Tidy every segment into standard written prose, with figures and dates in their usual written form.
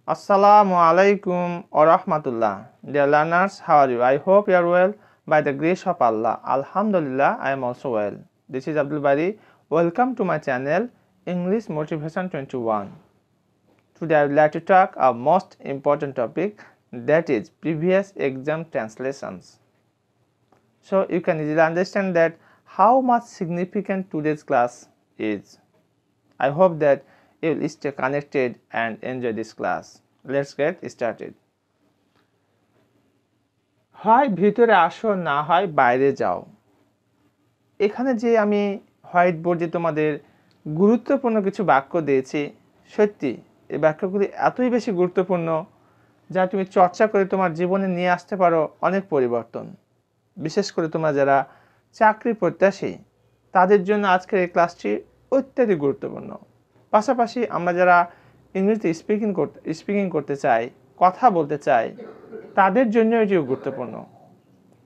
Assalamu alaikum wa rahmatullah. Dear learners, how are you? I hope you are well by the grace of Allah. Alhamdulillah, I am also well. This is Abdul Bari. Welcome to my channel English Motivation 21. Today I would like to talk a most important topic, that is previous exam translations. So you can easily understand that how much significant today's class is. I hope that you will stay connected and enjoy this class. Let's get started. হয় ভিতরে আসো না হয় বাইরে যাও। এখানে যে আমি হোয়াইট বোর্ডে তোমাদের গুরুত্বপূর্ণ কিছু বাক্য দিয়েছি, সত্যি এই বাক্যগুলি এতই বেশি গুরুত্বপূর্ণ যা তুমি চর্চা করে তোমার জীবনে নিয়ে আসতে পারো অনেক পরিবর্তন। বিশেষ করে তোমরা যারা চাকরি প্রত্যাশী তাদের জন্য আজকের এই ক্লাসটি অত্যধিক গুরুত্বপূর্ণ। পাশাপাশি আমরা যারা ইংরেজিতে স্পিকিং করতে চাই, কথা বলতে চাই, তাদের জন্য এটিও গুরুত্বপূর্ণ।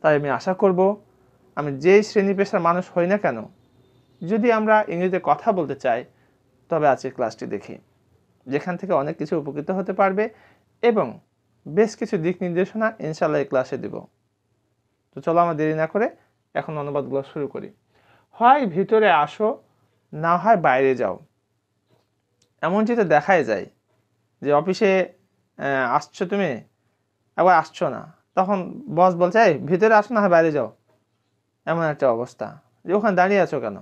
তাই আমি আশা করব আমি যেই শ্রেণী পেশার মানুষ হই না কেন, যদি আমরা ইংরেজিতে কথা বলতে চাই তবে আজকের ক্লাসটি দেখি, যেখান থেকে অনেক কিছু উপকৃত হতে পারবে এবং বেশ কিছু দিক নির্দেশনা ইনশাআল্লাহ এই ক্লাসে দেব। তো চলো আমরা দেরি না করে এখন অনুবাদগুলো শুরু করি। হয় ভিতরে আসো না হয় বাইরে যাও। এমনটি তো দেখাই যায় যে অফিসে আসছো তুমি, একবার আসছো না, তখন বস বলছে এই ভিতরে আসো না হয় বাইরে যাও। এমন একটা অবস্থা যে ওখানে দাঁড়িয়ে আছো কেন?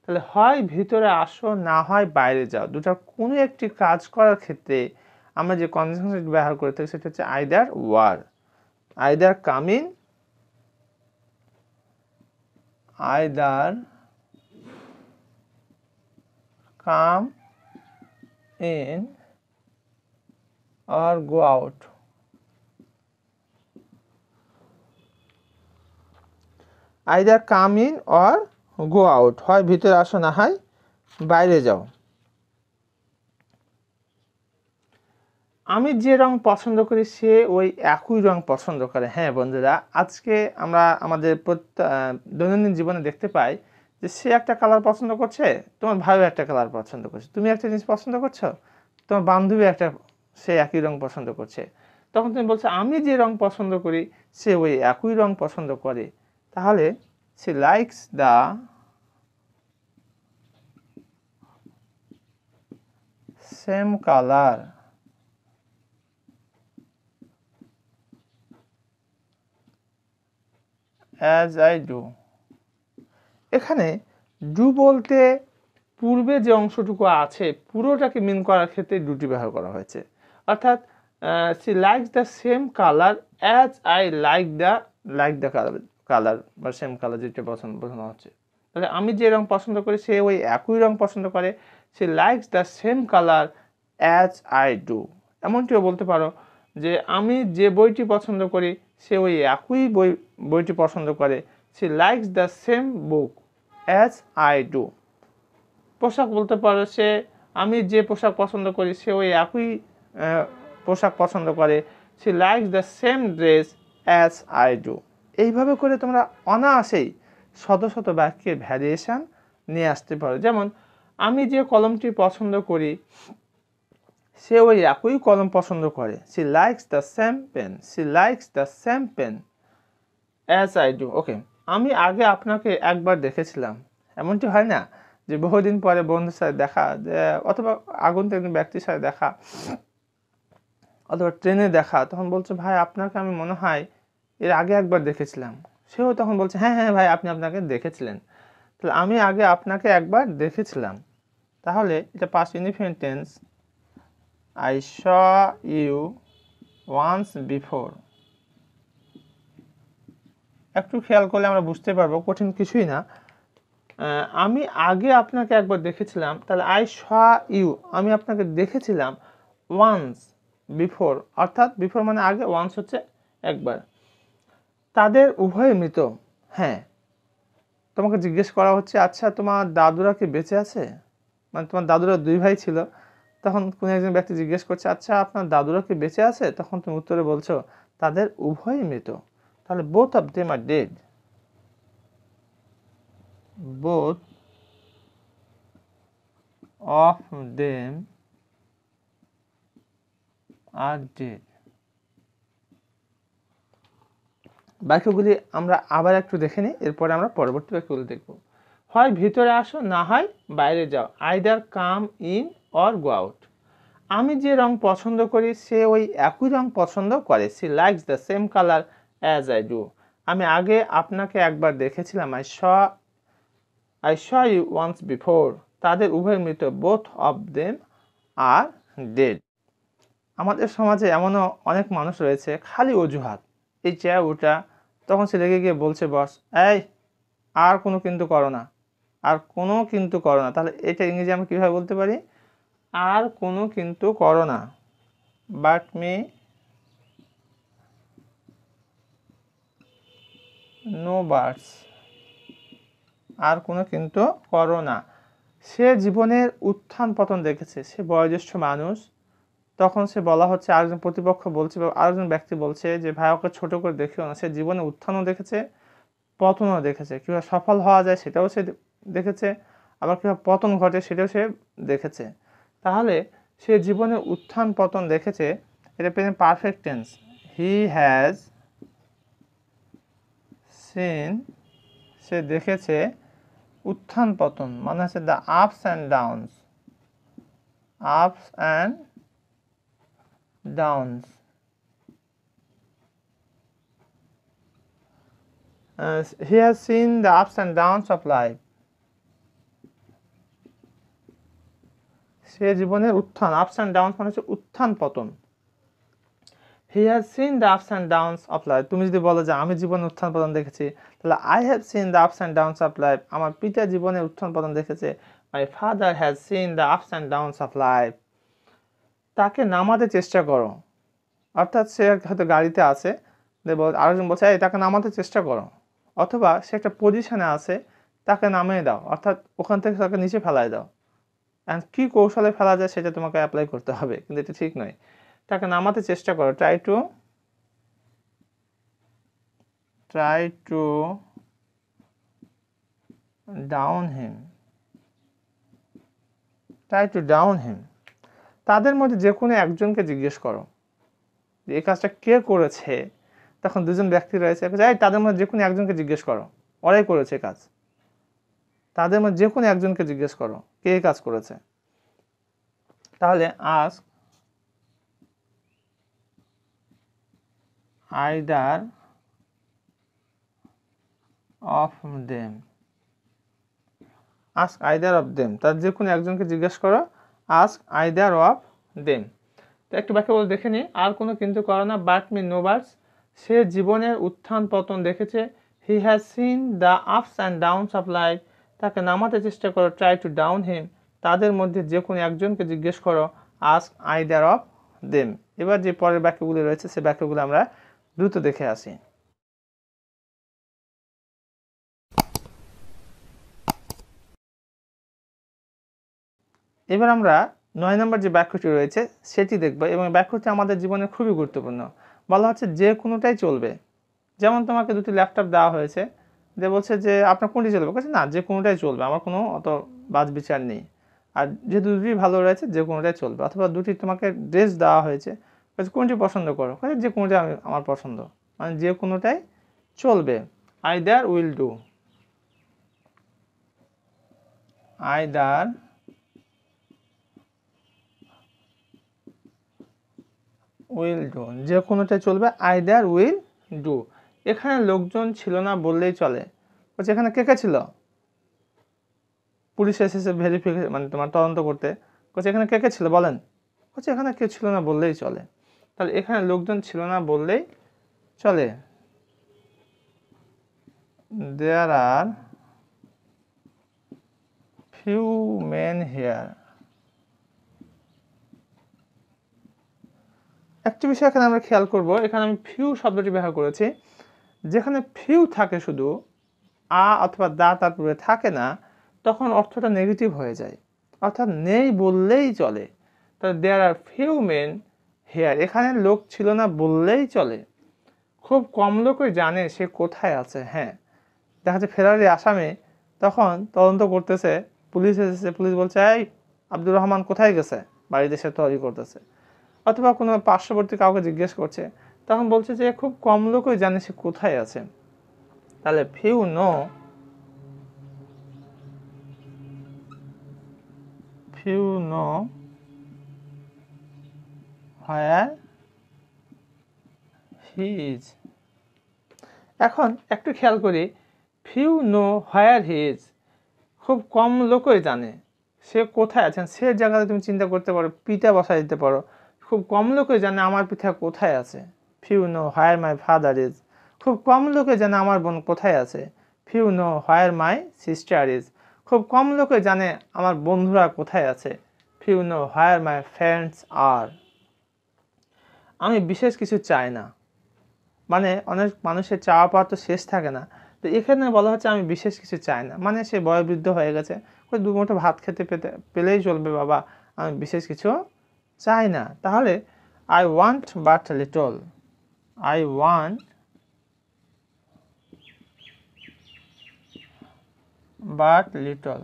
তাহলে হয় ভিতরে আসো না হয় বাইরে যাও, দুটার কোনো একটি কাজ করার ক্ষেত্রে আমরা যে কন্ডিশন ব্যবহার করে থাকি সেটা হচ্ছে either or, either come in, either come in or go out. Either come in or go out. হয় ভিতরে আসো না হয় বাইরে যাও। আমি যে রং পছন্দ করি সে ওই একই রং পছন্দ করে। হ্যাঁ বন্ধুরা, আজকে আমরা আমাদের দৈনন্দিন জীবনে দেখতে পাই যে সে একটা কালার পছন্দ করছে, তোমার ভাইও একটা কালার পছন্দ করছে, তুমি একটা জিনিস পছন্দ করছো, তোমার বান্ধবী একটা সে একই রং পছন্দ করছে। তখন তুমি বলছো আমি যে রং পছন্দ করি সে ওই একই রং পছন্দ করে। তাহলে সে likes the same colour as I do. এখানে ডু বলতে পূর্বে যে অংশটুকু আছে পুরোটাকে মিন করার ক্ষেত্রে ডুটি ব্যবহার করা হয়েছে। অর্থাৎ C likes the same colour as I like the colour বা সেম কালার যেটা বোঝানো হচ্ছে। তাহলে আমি যে রং পছন্দ করি সে ওই একই রং পছন্দ করে। She likes the same colour as I do. এমনটিও বলতে পারো যে আমি যে বইটি পছন্দ করি সে ওই একই বইটি পছন্দ করে। She likes the same book as I do. পোশাক বলতে পারো সে আমি যে পোশাক পছন্দ করি সে ওই একই পোশাক পছন্দ করে। She likes the same dress as I do. এইভাবে করে তোমরা অনায়াসেই শত শত বাক্যের ভ্যারিয়েশন নিয়ে আসতে পারো। যেমন আমি যে কলমটি পছন্দ করি সে ওই একই কলম পছন্দ করে। She likes the same pen, she likes the same pen as I do. Okay, আমি আগে আপনাকে একবার দেখেছিলাম। এমনটি হয় না যে বহুদিন পরে বন্ধুর সাথে দেখা, অথবা আগন্তুক একজন ব্যক্তির সাথে দেখা, অথবা ট্রেনে দেখা, তখন বলছে ভাই আপনাকে আমি মনে হয় এর আগে একবার দেখেছিলাম। সেও তখন বলছে হ্যাঁ হ্যাঁ ভাই আপনাকে দেখেছিলেন। তাহলে আমি আগে আপনাকে একবার দেখেছিলাম, তাহলে এটা past indefinite tense. I saw you once before. একটু খেয়াল করলে আমরা বুঝতে পারবো কঠিন কিছুই না। আমি আগে আপনাকে একবার দেখেছিলাম, তাহলে আই স ইউ আমি আপনাকে দেখেছিলাম ওয়ান্স বিফোর, অর্থাৎ বিফোর মানে আগে, ওয়ান্স হচ্ছে একবার। তাদের উভয় মৃত। হ্যাঁ, তোমাকে জিজ্ঞেস করা হচ্ছে আচ্ছা তোমার দাদুরা কি বেঁচে আছে, মানে তোমার দাদুরা দুই ভাই ছিল, তখন কোনো একজন ব্যক্তি জিজ্ঞেস করছে আচ্ছা আপনার দাদুরা কি বেঁচে আছে, তখন তুমি উত্তরে বলছো তাদের উভয় মৃত। তাহলে both of them are dead, both of them are dead. বাক্যগুলি আমরা আবার একটু দেখে নিই, এরপরে আমরা পরবর্তী বাক্যগুলি দেখব। হয় ভিতরে আসো, না হয় বাইরে যাও। Either come in or go out. আমি যে রং পছন্দ করি সে ওই একই রং পছন্দ করে। She likes the same colour as I do. আমি আগে আপনাকে একবার দেখেছিলাম। I saw you once before. তাদের উভয় মৃত। Both of them are dead. আমাদের সমাজে এমনও অনেক মানুষ রয়েছে খালি অজুহাত, এই চেয়ার ওটা। তখন সে রেগে গিয়ে বলছে, বস এই আর কোনো কিন্তু করো না, আর কোনো কিন্তু করো না। তাহলে এটা ইংরেজি আমরা কীভাবে বলতে পারি? আর কোনো কিন্তু করো না, বাট মি নো বাটস। আর কোনো কিন্তু করো না। সে জীবনের উত্থান পতন দেখেছে, সে বয়োজ্যেষ্ঠ মানুষ। তখন সে বলা হচ্ছে, আরেকজন প্রতিপক্ষ বলছে বা আরেকজন ব্যক্তি বলছে যে ভাই ওকে ছোট করে দেখিও না। সে জীবনে উত্থানও দেখেছে, পতনও দেখেছে। কীভাবে সফল হওয়া যায় সেটাও সে দেখেছে, আবার কীভাবে পতন ঘটে সেটাও সে দেখেছে। তাহলে সে জীবনে উত্থান পতন দেখেছে, এটা present perfect tense. He has seen, সে দেখেছে উত্থান পতন, মানে হচ্ছে the ups and downs. Ups and downs. He has seen the ups and downs of life. সে জীবনের উত্থান, আপস অ্যান্ড ডাউনস মানে হচ্ছে উত্থান পতন। He has seen the ups and downs of life. তুমি যদি বলো যে আমি জীবনে উত্থান পতন দেখেছি, তাহলে I have seen the ups and downs of life. আমার পিতা জীবনে উত্থান পতন দেখেছে। My father has seen the ups and downs of life. তাকে নামাতে চেষ্টা করো, অর্থাৎ সে হয়তো গাড়িতে আছে, আরেকজন বলছে এই তাকে নামাতে চেষ্টা করো। অথবা সে একটা পজিশনে আছে, তাকে নামিয়ে দাও, অর্থাৎ ওখান থেকে তাকে নিচে ফেলায় দাও। অ্যান্ড কী কৌশলে ফেলা যায় সেটা তোমাকে অ্যাপ্লাই করতে হবে, কিন্তু এটা ঠিক নয়। তাকে নামাতে চেষ্টা করো, ট্রাই টু ডাউন হিম। তাদের মধ্যে যে কোনো একজনকে জিজ্ঞেস করো যে এই কাজটা কে করেছে। তখন দুজন ব্যক্তি রয়েছে, তাদের মধ্যে যে কোনো একজনকে জিজ্ঞেস করো, ওরাই করেছে কাজ। তাদের মধ্যে যে কোনো একজনকে জিজ্ঞেস করো কে কাজ করেছে। তাহলে ask either of them. Ask either of them, তার যে কোনো একজনকে জিজ্ঞেস করো। Ask either of them. তো একটু ব্যাখ্যা বলে দেখে নিই। আর কোনো কিন্তু করো না, বাট মি নো বাটস। সে জীবনের উত্থান পতন দেখেছে। হি has seen the ups and downs of life. তাকে নামাতে চেষ্টা করো, ট্রাই টু ডাউন হিম। তাদের মধ্যে যে কোনো একজনকে জিজ্ঞেস করো, আস্ক আইদার অফ দেম। এবার যে পরের বাক্যগুলি রয়েছে সে বাক্যগুলো আমরা দ্রুত দেখে আসি। এবার আমরা 9 নম্বর যে বাক্যটি রয়েছে সেটি দেখব, এবং বাক্যটি আমাদের জীবনে খুবই গুরুত্বপূর্ণ। বলা হচ্ছে যে কোনোটাই চলবে। যেমন তোমাকে দুটি ল্যাপটপ দেওয়া হয়েছে, যে বলছে যে আপনার কোনটি চলবে, বলছে না যে কোনোটাই চলবে, আমার কোনো অত বাজ বিচার নেই। আর যেহেতু দুটি ভালো রয়েছে যে কোনোটাই চলবে। অথবা দুটি তোমাকে ড্রেস দেওয়া হয়েছে, বলছে কোনটি পছন্দ করো, যে কোনোটাই আমার পছন্দ, মানে যে কোনোটাই চলবে। Either will do, either will do, যে কোনোটাই চলবে। Either will do. এখানে লোকজন ছিল না বললেই চলে। বলছে এখানে কে কে ছিল, পুলিশ এসেছে ভেরিফিকেশন, মানে তোমার তদন্ত করতে। বলছে এখানে কে কে ছিল বলেন। বলছে এখানে কেউ ছিল না বললেই চলে। তাহলে এখানে লোকজন ছিল না বললেই চলে। দেয়ার আর ফিউ মেন হিয়ার। একটা বিষয় এখানে আমরা খেয়াল করব, এখানে আমি ফিউ শব্দটি ব্যবহার করেছি। যেখানে ফিউ থাকে শুধু, অথবা দা তার পূর্বে থাকে না, তখন অর্থটা নেগেটিভ হয়ে যায়, অর্থাৎ নেই বললেই চলে। তাহলে দেয়ার আর ফিউ মেন হিয়ার, এখানে লোক ছিল না বললেই চলে। খুব কম লোকই জানে সে কোথায় আছে। হ্যাঁ, দেখা যাচ্ছে ফেরারি আসামি, তখন তদন্ত করতেছে, পুলিশ এসেছে, পুলিশ বলছে এই আব্দুর রহমান কোথায় গেছে, বাড়িতে সে তৈরি করতেছে। অথবা কোনো পার্শ্ববর্তী কাউকে জিজ্ঞেস করছে, তখন বলছে যে খুব কম লোকই জানে সে কোথায় আছে। তাহলে few know where he is। এখন একটু খেয়াল করি, few know where he is, খুব কম লোকই জানে সে কোথায় আছেন। সে জায়গাতে তুমি চিন্তা করতে পারো, পিতা বসাই দিতে পারো, খুব কম লোকই জানে আমার পিতা কোথায় আছে। few know where my father is, খুব কম লোকে জানে আমার বোন কোথায় আছে। few know where my sister is, খুব কম লোকে জানে আমার বন্ধুরা কোথায় আছে। few know where my friends are। আমি বিশেষ কিছু চাই না, মানে অনেক মানুষের চাওয়া পাওয়া তো শেষ থাকে না। তো এখানে বলা হচ্ছে আমি বিশেষ কিছু চাই না, মানে সে বয়োবৃদ্ধ হয়ে গেছে, ওই দু মুঠো ভাত খেতে পেলেই চলবে বাবা, আমি বিশেষ কিছু চাই না। তাহলে I want but little, I want but little.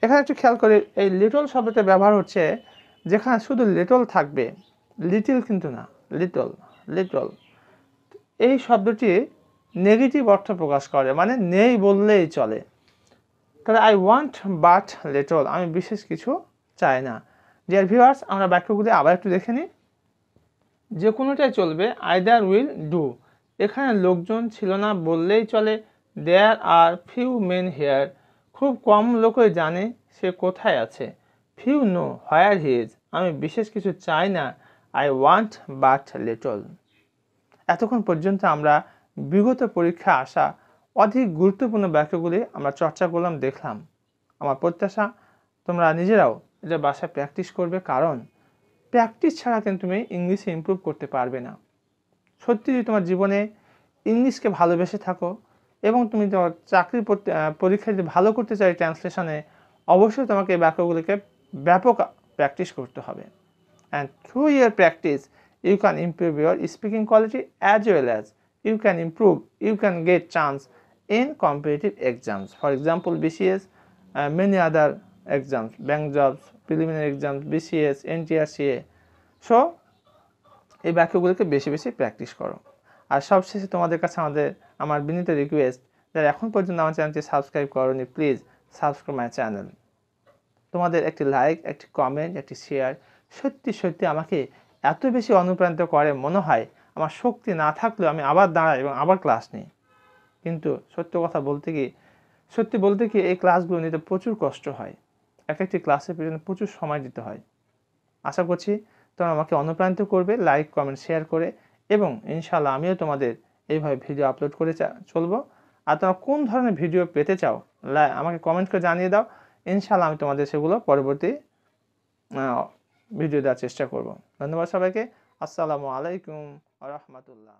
এখানে একটু খেয়াল করি, এই লিটল শব্দটা ব্যবহার হচ্ছে যেখানে শুধু লিটল থাকবে, লিটিল কিন্তু না, লিটল লিটল। এই শব্দটি নেগেটিভ অর্থ প্রকাশ করে, মানে নেই বললেই চলে। তাহলে আই ওয়ান্ট বাট লিটল, আমি বিশেষ কিছু চাই না। ডিয়ার ভিউয়ার্স, আমরা বাক্যগুলি আবার একটু দেখে নিই। যে কোনোটাই চলবে, আইদার উইল ডু। এখানে লোকজন ছিল না বললেই চলে। দেয়ার আর ফিউ মেন হেয়ার, খুব কম লোকই জানে সে কোথায় আছে। Few know where he is, আমি বিশেষ কিছু চাই না। I want but little. এতক্ষণ পর্যন্ত আমরা বিগত পরীক্ষা আসা অধিক গুরুত্বপূর্ণ বাক্যগুলি আমরা চর্চা করলাম, দেখলাম। আমার প্রত্যাশা তোমরা নিজেরাও এটা বাসায় প্র্যাকটিস করবে, কারণ প্র্যাকটিস ছাড়া কিন্তু তুমি ইংলিশে ইমপ্রুভ করতে পারবে না। সত্যি যদি তোমার জীবনে ইংলিশকে ভালোবেসে থাকো এবং তুমি তোমার চাকরির পরীক্ষায় যদি ভালো করতে চাই ট্রান্সলেশনে, অবশ্যই তোমাকে এই বাক্যগুলিকে ব্যাপক প্র্যাকটিস করতে হবে। And through year practice you can improve your speaking quality, as well as you can get chance in competitive exams, for example BCS, many other exams, bank jobs, preliminary exams, BCS, NTRCA। So এই বাক্যগুলোকে বেশি বেশি practice করো। আর সবশেষে তোমাদের কাছে আমার বিনীত request, যারা এখন পর্যন্ত আমার চ্যানেলটি সাবস্ক্রাইব করোনি, প্লিজ সাবস্ক্রাইব মাই চ্যানেল। তোমাদের একটি লাইক, একটি কমেন্ট, একটি শেয়ার সত্যি সত্যি আমাকে এত বেশি অনুপ্রাণিত করে, মনে হয় আমার শক্তি না থাকলেও আমি আবার দাঁড়াই এবং আবার ক্লাস নিই। কিন্তু সত্যি বলতে কি এই ক্লাসগুলো নিতে প্রচুর কষ্ট হয়, এক একটি ক্লাসের পিছনে প্রচুর সময় দিতে হয়। আশা করছি তোমরা আমাকে অনুপ্রাণিত করবে লাইক, কমেন্ট, শেয়ার করে, এবং ইনশাআল্লাহ আমিও তোমাদের এইভাবে ভিডিও আপলোড করে চলবো। আর তোমরা কোন ধরনের ভিডিও পেতে চাও আমাকে কমেন্ট করে জানিয়ে দাও, ইনশাআল্লাহ আমি তোমাদের সেগুলো পরবর্তী ভিডিও দেওয়ার চেষ্টা করব। ধন্যবাদ সবাইকে। আসসালামু আলাইকুম ওয়া রাহমাতুল্লাহ।